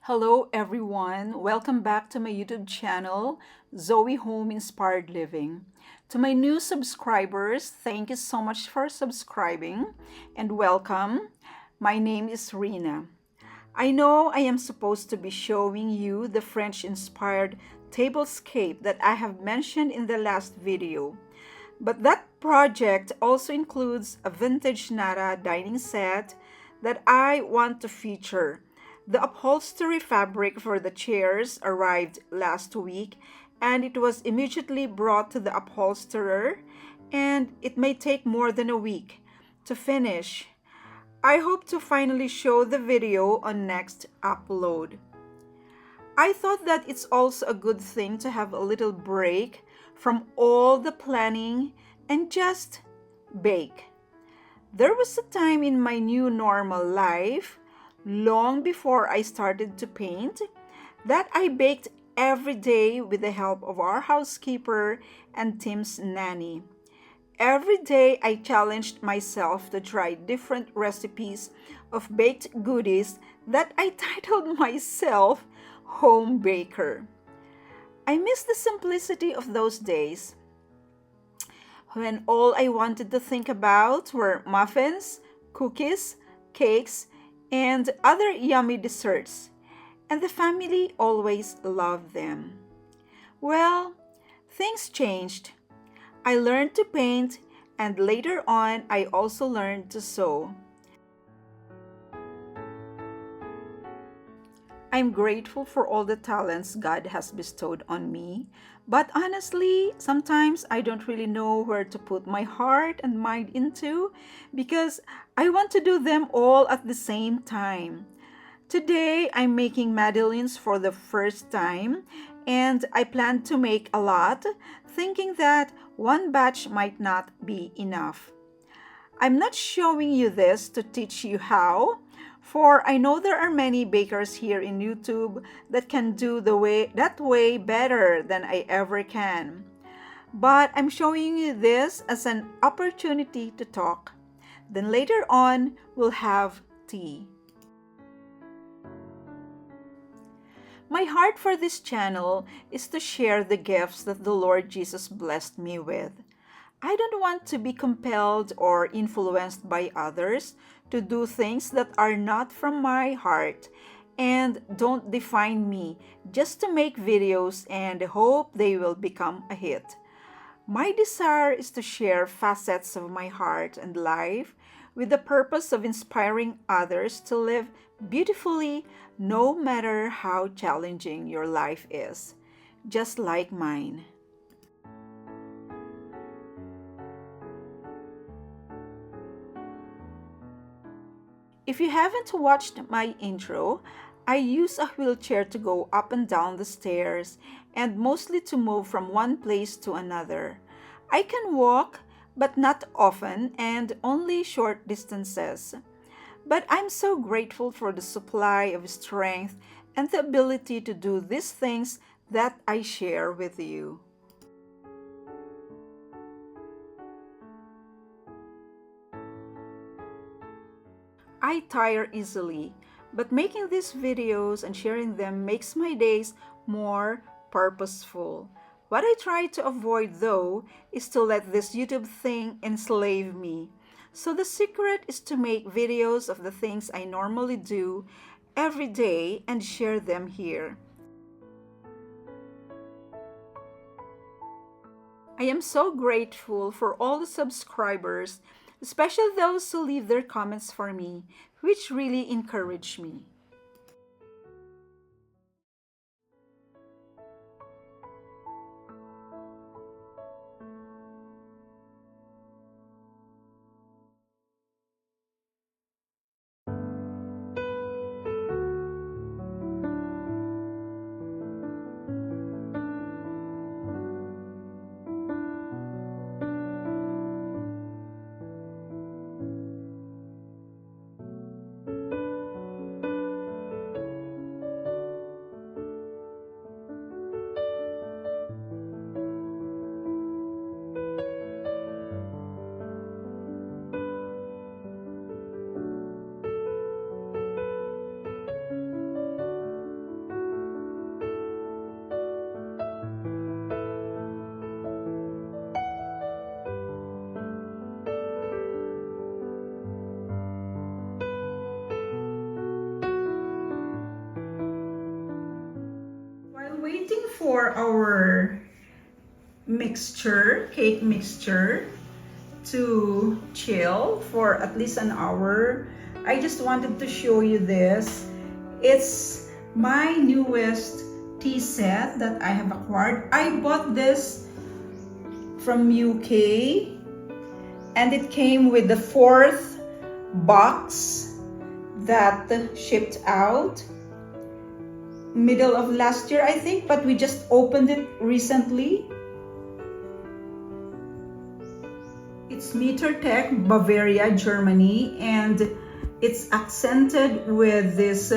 Hello everyone, welcome back to my YouTube channel, Zoe Home Inspired Living. To my new subscribers, thank you so much for subscribing and welcome. My name is Rina. I know I am supposed to be showing you the French-inspired tablescape that I have mentioned in the last video. But that project also includes a vintage Nara dining set that I want to feature. The upholstery fabric for the chairs arrived last week and it was immediately brought to the upholsterer, and it may take more than a week to finish. I hope to finally show the video on next upload. I thought that it's also a good thing to have a little break from all the planning and just bake. There was a time in my new normal life, long before I started to paint, that I baked every day with the help of our housekeeper and Tim's nanny. Every day I challenged myself to try different recipes of baked goodies that I titled myself Home Baker. I miss the simplicity of those days when all I wanted to think about were muffins, cookies, cakes, and other yummy desserts, and the family always loved them. Well, things changed. I learned to paint, and later on, I also learned to sew. I'm grateful for all the talents God has bestowed on me, but honestly, sometimes I don't really know where to put my heart and mind into because I want to do them all at the same time. Today, I'm making Madeleines for the first time, and I plan to make a lot, thinking that one batch might not be enough. I'm not showing you this to teach you how, for I know there are many bakers here in YouTube that can do that way better than I ever can. But I'm showing you this as an opportunity to talk. Then later on, we'll have tea. My heart for this channel is to share the gifts that the Lord Jesus blessed me with. I don't want to be compelled or influenced by others to do things that are not from my heart and don't define me just to make videos and hope they will become a hit. My desire is to share facets of my heart and life with the purpose of inspiring others to live beautifully no matter how challenging your life is, just like mine. If you haven't watched my intro, I use a wheelchair to go up and down the stairs and mostly to move from one place to another. I can walk, but not often and only short distances. But I'm so grateful for the supply of strength and the ability to do these things that I share with you. I tire easily, but making these videos and sharing them makes my days more purposeful. What I try to avoid though is to let this YouTube thing enslave me. So the secret is to make videos of the things I normally do every day and share them here. I am so grateful for all the subscribers, especially those who leave their comments for me, which really encourage me. our mixture, cake mixture, to chill for at least an hour. I just wanted to show you this. It's my newest tea set that I have acquired. I bought this from UK and it came with the fourth box that shipped out middle of last year, I think, but we just opened it recently. It's Mittertech Bavaria Germany, and it's accented with these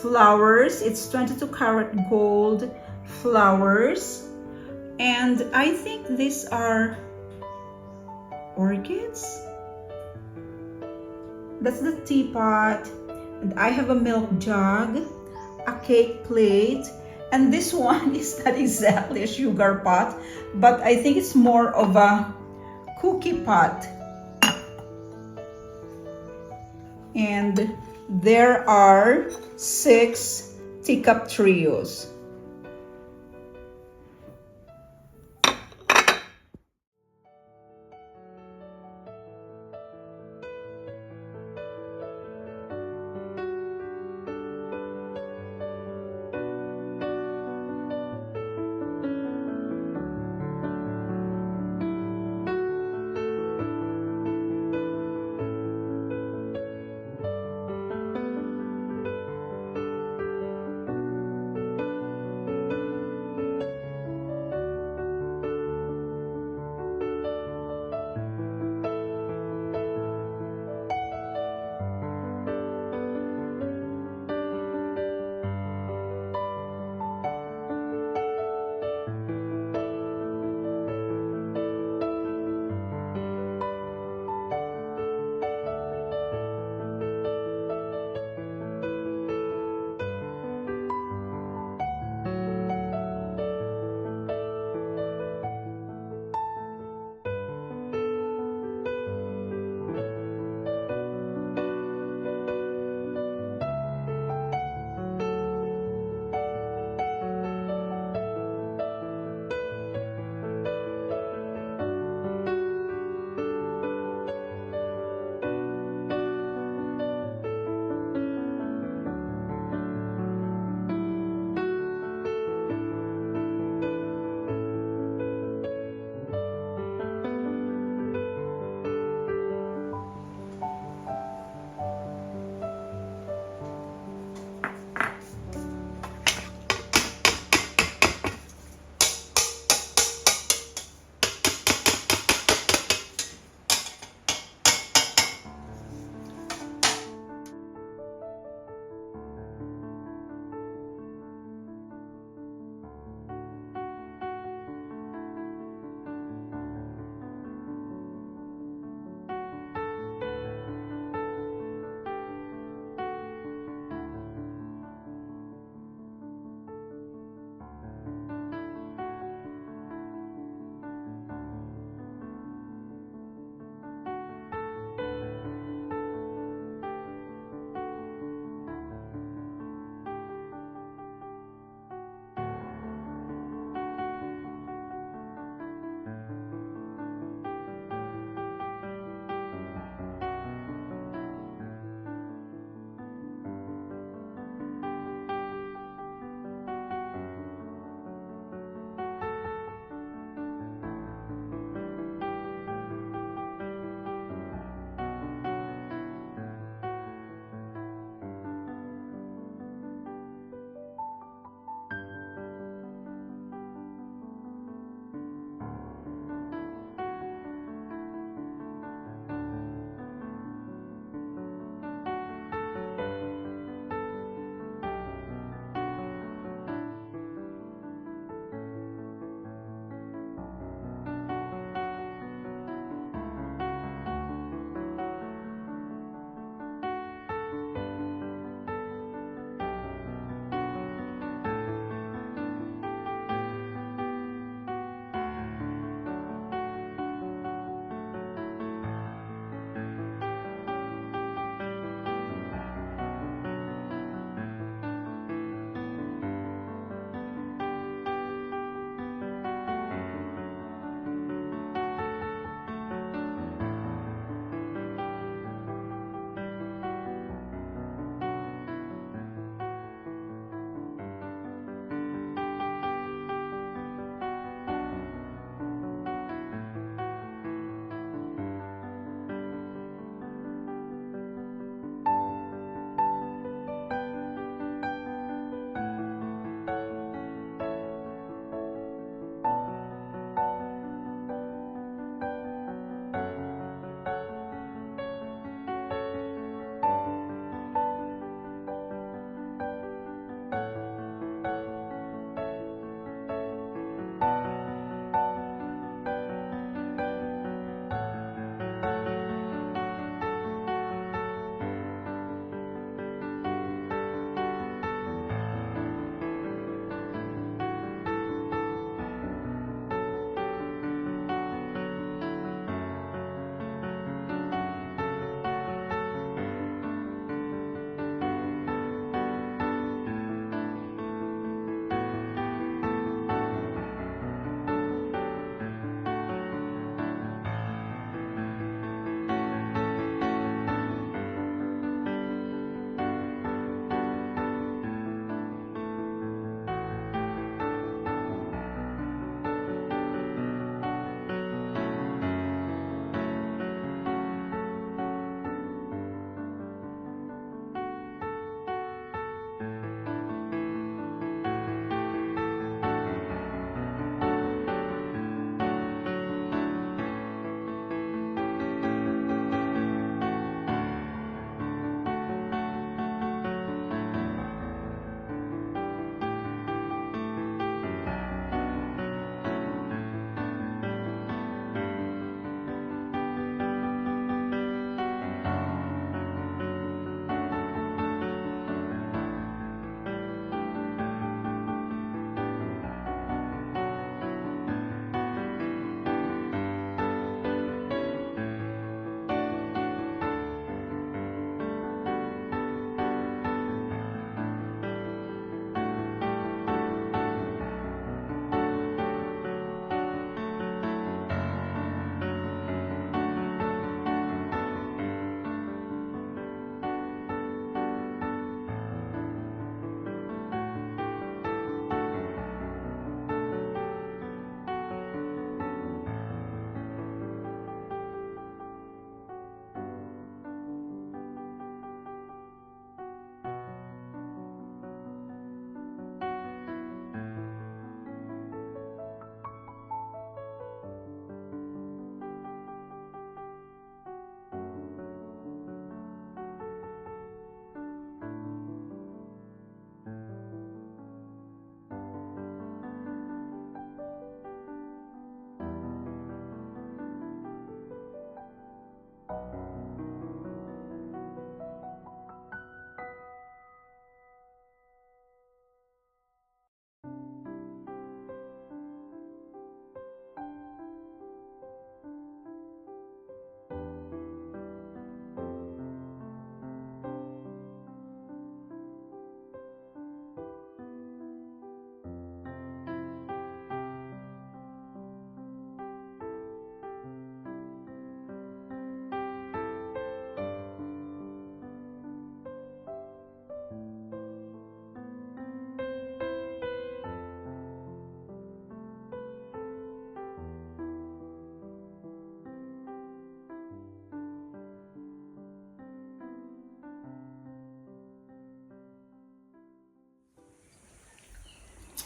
flowers. It's 22 karat gold flowers, and I think these are orchids. That's the teapot, and I have a milk jug, a cake plate, and this one is not exactly a sugar pot, but I think it's more of a cookie pot. And there are 6 teacup trios.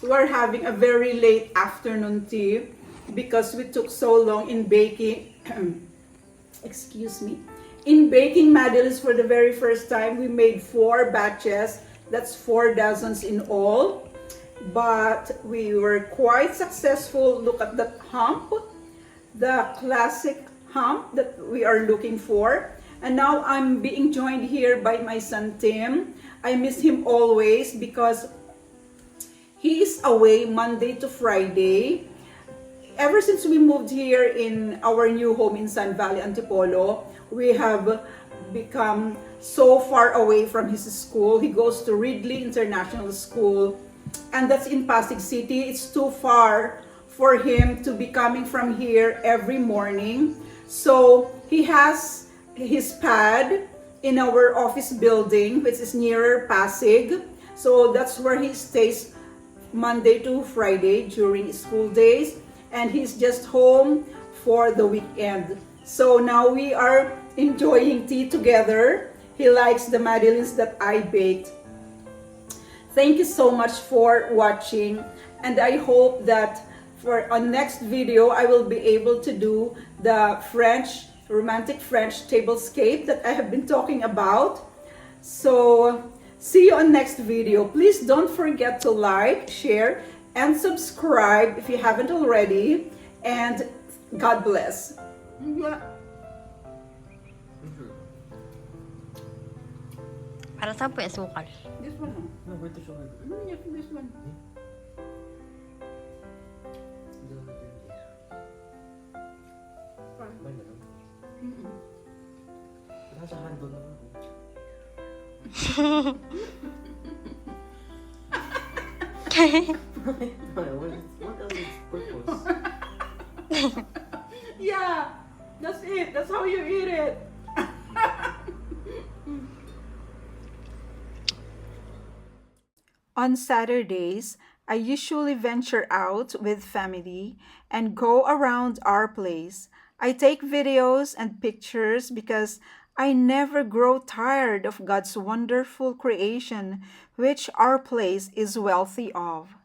we are having a very late afternoon tea because we took so long in baking. Excuse me. In baking Madeleines for the very first time, we made 4 batches. That's 4 dozens in all. But we were quite successful. Look at that hump, the classic hump that we are looking for. And now I'm being joined here by my son Tim. I miss him always because he is away Monday to Friday. Ever since we moved here in our new home in San Valley, Antipolo, we have become so far away from his school. He goes to Ridley International School, and that's in Pasig City. It's too far for him to be coming from here every morning. So he has his pad in our office building, which is nearer Pasig. So that's where he stays Monday to Friday during school days, and he's just home for the weekend. So now we are enjoying tea together. He likes the Madeleines that I baked. Thank you so much for watching, and I hope that for our next video I will be able to do the French, romantic French tablescape that I have been talking about. So see you on next video. Please don't forget to like, share, and subscribe if you haven't already. And God bless. Para saan po yung asukal? This one. No, where the sugar? Yes, this one. May meron. Nasa handle naman po. What else is purpose? Yeah, that's it. That's how you eat it. On Saturdays, I usually venture out with family and go around our place. I take videos and pictures because I never grow tired of God's wonderful creation, which our place is wealthy of.